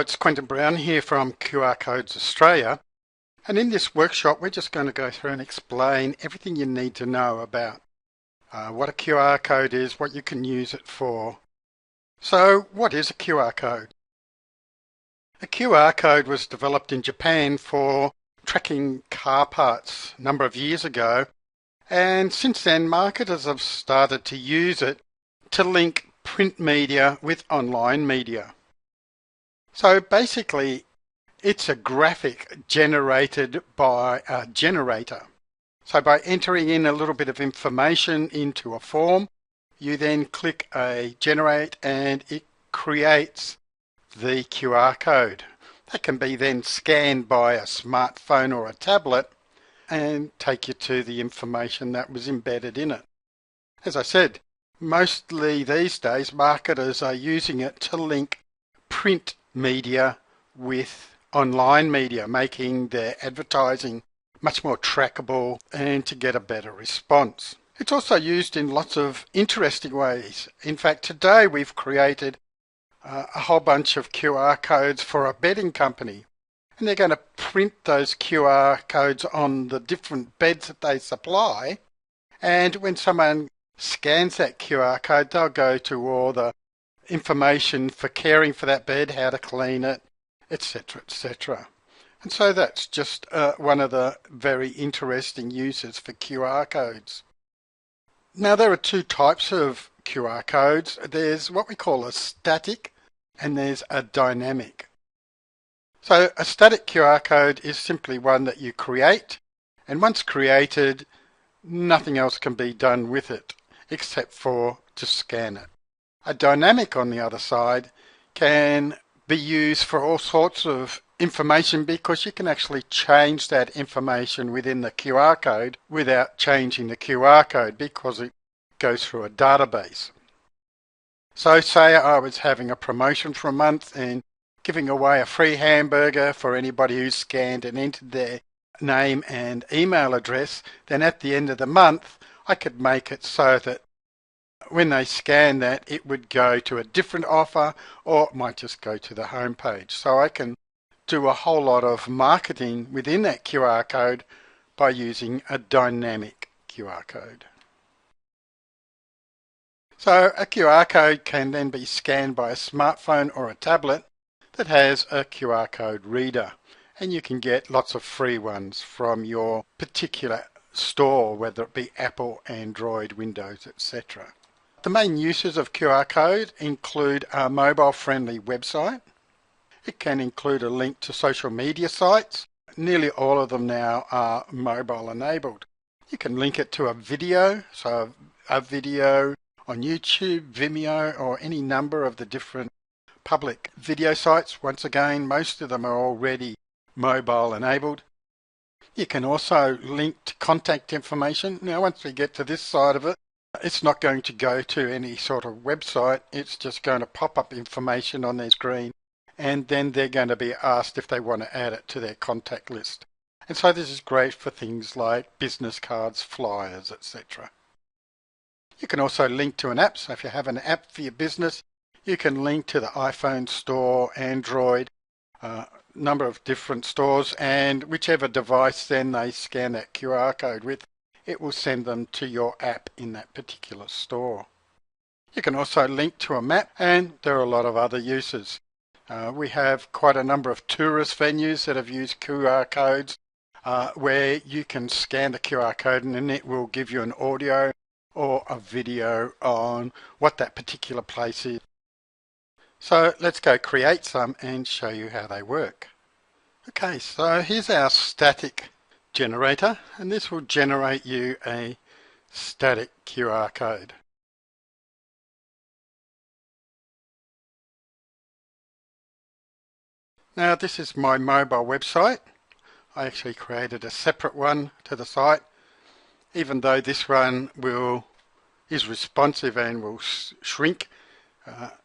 Hello, it's Quentin Brown here from QR Codes Australia, and in this workshop we're just going to go through and explain everything you need to know about what a QR code is, what you can use it for. So what is a QR code? A QR code was developed in Japan for tracking car parts a number of years ago, and since then marketers have started to use it to link print media with online media. So basically, it's a graphic generated by a generator. So by entering in a little bit of information into a form, you then click a generate and it creates the QR code. That can be then scanned by a smartphone or a tablet and take you to the information that was embedded in it. As I said, mostly these days marketers are using it to link print media with online media, making their advertising much more trackable and to get a better response. It's also used in lots of interesting ways. In fact, today we've created a whole bunch of QR codes for a bedding company, and they're going to print those QR codes on the different beds that they supply, and when someone scans that QR code, they'll go to all the information for caring for that bed, how to clean it, etc., etc. And so that's just one of the very interesting uses for QR codes. Now there are two types of QR codes. There's what we call a static and there's a dynamic. So a static QR code is simply one that you create, and once created, nothing else can be done with it except for to scan it. A dynamic, on the other side, can be used for all sorts of information because you can actually change that information within the QR code without changing the QR code because it goes through a database. So say I was having a promotion for a month and giving away a free hamburger for anybody who scanned and entered their name and email address, then at the end of the month I could make it so that when they scan that, it would go to a different offer, or it might just go to the home page. So I can do a whole lot of marketing within that QR code by using a dynamic QR code. So a QR code can then be scanned by a smartphone or a tablet that has a QR code reader, and you can get lots of free ones from your particular store, whether it be Apple, Android, Windows, etc. The main uses of QR code include a mobile-friendly website. It can include a link to social media sites. Nearly all of them now are mobile-enabled. You can link it to a video, so a video on YouTube, Vimeo, or any number of the different public video sites. Once again, most of them are already mobile-enabled. You can also link to contact information. Now, once we get to this side of it, it's not going to go to any sort of website. It's just going to pop up information on their screen, and then they're going to be asked if they want to add it to their contact list. And so this is great for things like business cards, flyers, etc. You can also link to an app. So if you have an app for your business, you can link to the iPhone store, Android, number of different stores, and whichever device then they scan that QR code with, it will send them to your app in that particular store. You can also link to a map, and there are a lot of other uses. We have quite a number of tourist venues that have used QR codes where you can scan the QR code and then it will give you an audio or a video on what that particular place is. So let's go create some and show you how they work. Okay, so here's our static generator, and this will generate you a static QR code. Now this is my mobile website. I actually created a separate one to the site, even though this one is responsive and will shrink.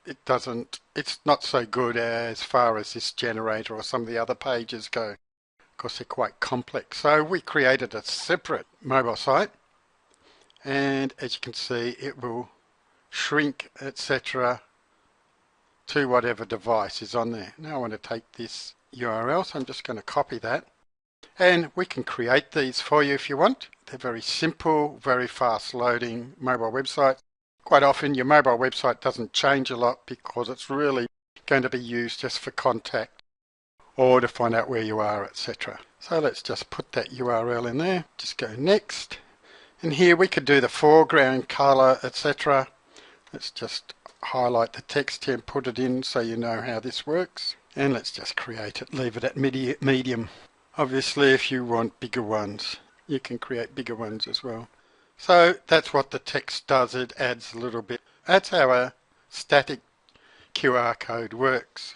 It's not so good as far as this generator or some of the other pages go. Of course, they're quite complex. So we created a separate mobile site, and as you can see, it will shrink, etc., to whatever device is on there. Now I want to take this URL, so I'm just going to copy that. And we can create these for you if you want. They're very simple, very fast loading mobile website. Quite often your mobile website doesn't change a lot because it's really going to be used just for contact or to find out where you are, etc. So let's just put that URL in there. Just go next. And here we could do the foreground color, etc. Let's just highlight the text here and put it in so you know how this works. And let's just create it, leave it at medium. Obviously, if you want bigger ones, you can create bigger ones as well. So that's what the text does. It adds a little bit. That's how a static QR code works.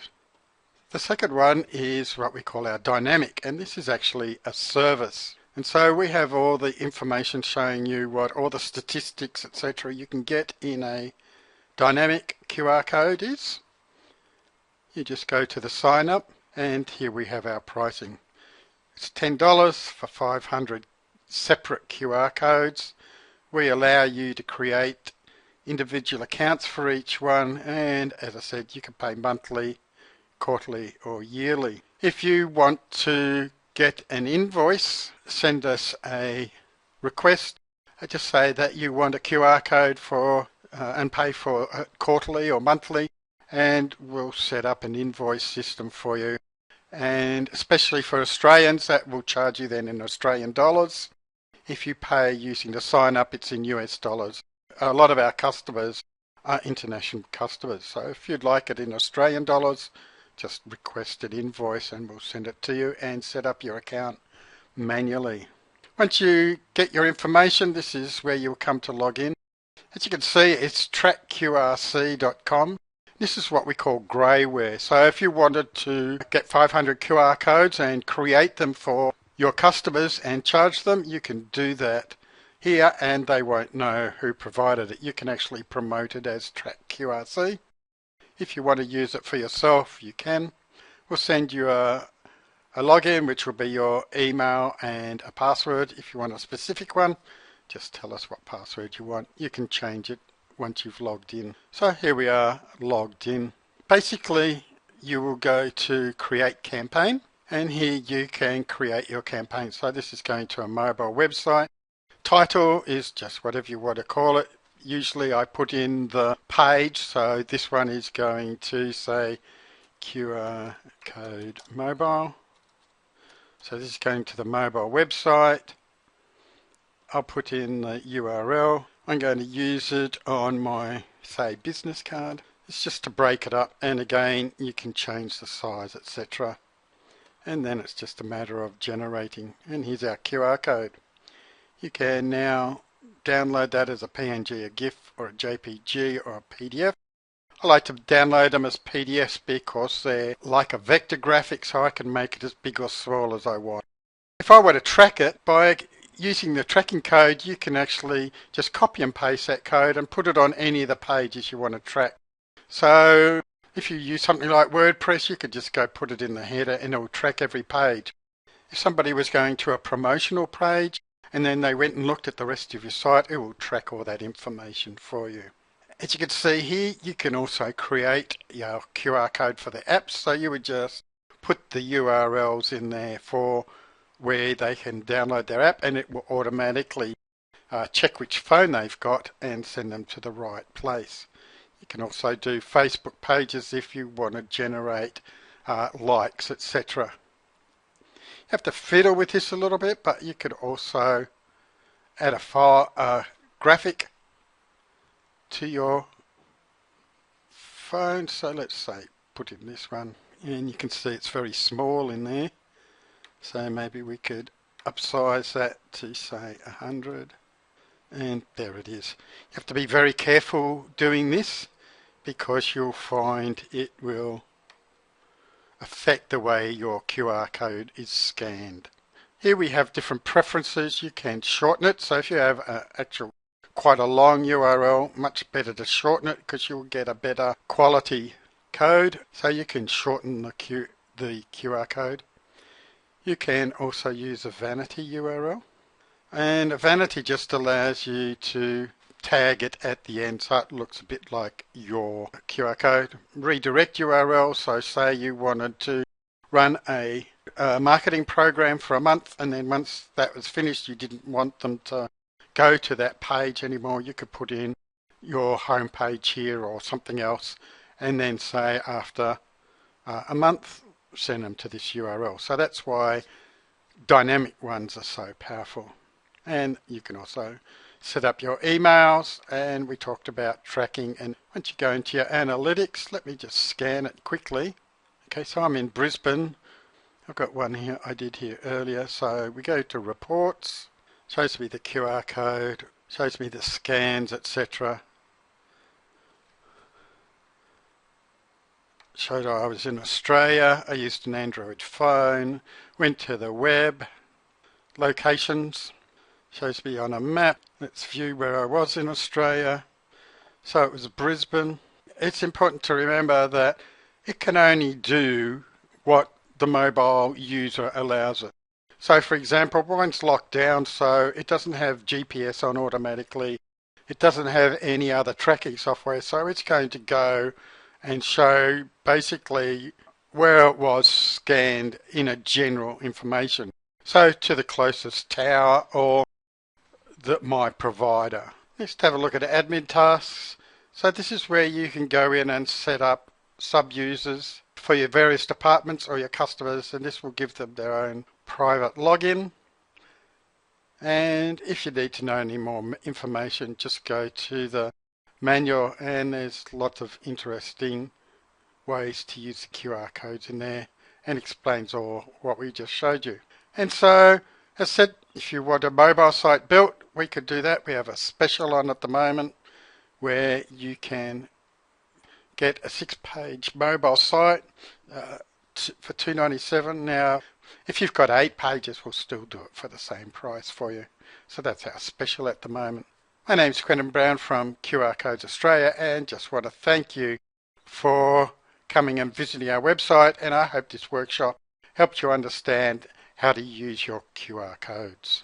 The second one is what we call our dynamic, and this is actually a service. And so we have all the information showing you what all the statistics, etc. you can get in a dynamic QR code is. You just go to the sign up, and here we have our pricing. It's $10 for 500 separate QR codes. We allow you to create individual accounts for each one, and as I said, you can pay monthly, quarterly or yearly. If you want to get an invoice, send us a request. Just say that you want a QR code for and pay for quarterly or monthly, and we'll set up an invoice system for you. And especially for Australians, that will charge you then in Australian dollars. If you pay using the sign up, it's in US dollars. A lot of our customers are international customers, so if you'd like it in Australian dollars, just request an invoice and we'll send it to you and set up your account manually. Once you get your information, this is where you'll come to log in. As you can see, it's trackqrc.com. This is what we call greyware. So if you wanted to get 500 QR codes and create them for your customers and charge them, you can do that here and they won't know who provided it. You can actually promote it as trackqrc. If you want to use it for yourself, you can. We'll send you a login, which will be your email and a password. If you want a specific one, just tell us what password you want. You can change it once you've logged in. So here we are logged in. Basically, you will go to create campaign, and here you can create your campaign. So this is going to a mobile website. Title is just whatever you want to call it. Usually I put in the page, so this one is going to say QR code mobile. So this is going to the mobile website. I'll put in the URL. I'm going to use it on my, say, business card. It's just to break it up, and again you can change the size, etc. And then it's just a matter of generating, and here's our QR code. You can now download that as a PNG, a GIF or a JPG or a PDF. I like to download them as PDFs because they're like a vector graphic, so I can make it as big or small as I want. If I were to track it, by using the tracking code, you can actually just copy and paste that code and put it on any of the pages you want to track. So if you use something like WordPress, you could just go put it in the header and it will track every page. If somebody was going to a promotional page and then they went and looked at the rest of your site, it will track all that information for you. As you can see here, you can also create your QR code for the apps. So you would just put the URLs in there for where they can download their app, and it will automatically check which phone they've got and send them to the right place. You can also do Facebook pages if you want to generate likes, etc. You have to fiddle with this a little bit, but you could also add a file, graphic to your phone. So let's say put in this one, and you can see it's very small in there. So maybe we could upsize that to say 100, and there it is. You have to be very careful doing this because you'll find it will affect the way your QR code is scanned. Here we have different preferences. You can shorten it. So if you have quite a long URL, much better to shorten it because you'll get a better quality code. So you can shorten the QR code. You can also use a vanity URL, and a vanity just allows you to tag it at the end so it looks a bit like your QR code. Redirect URL, so say you wanted to run a marketing program for a month, and then once that was finished you didn't want them to go to that page anymore, you could put in your home page here or something else, and then say after a month send them to this URL. So that's why dynamic ones are so powerful. And you can also set up your emails, and we talked about tracking. And once you go into your analytics, let me just scan it quickly. Okay, so I'm in Brisbane. I've got one here I did here earlier. So we go to reports, shows me the QR code, shows me the scans, etc. Showed I was in Australia. I used an Android phone, went to the web, locations, shows me on a map. Let's view where I was in Australia. So it was Brisbane. It's important to remember that it can only do what the mobile user allows it. So for example, mine's locked down, so it doesn't have GPS on automatically. It doesn't have any other tracking software, so it's going to go and show basically where it was scanned in a general information. So to the closest tower or my provider. Let's have a look at admin tasks. So this is where you can go in and set up sub-users for your various departments or your customers, and this will give them their own private login. And if you need to know any more information, just go to the manual, and there's lots of interesting ways to use the QR codes in there, and explains all what we just showed you. And so, as said, if you want a mobile site built, we could do that. We have a special on at the moment where you can get a 6-page mobile site for $2.97. Now, if you've got 8 pages, we'll still do it for the same price for you. So that's our special at the moment. My name's Quentin Brown from QR Codes Australia, and just want to thank you for coming and visiting our website, and I hope this workshop helped you understand how to use your QR codes.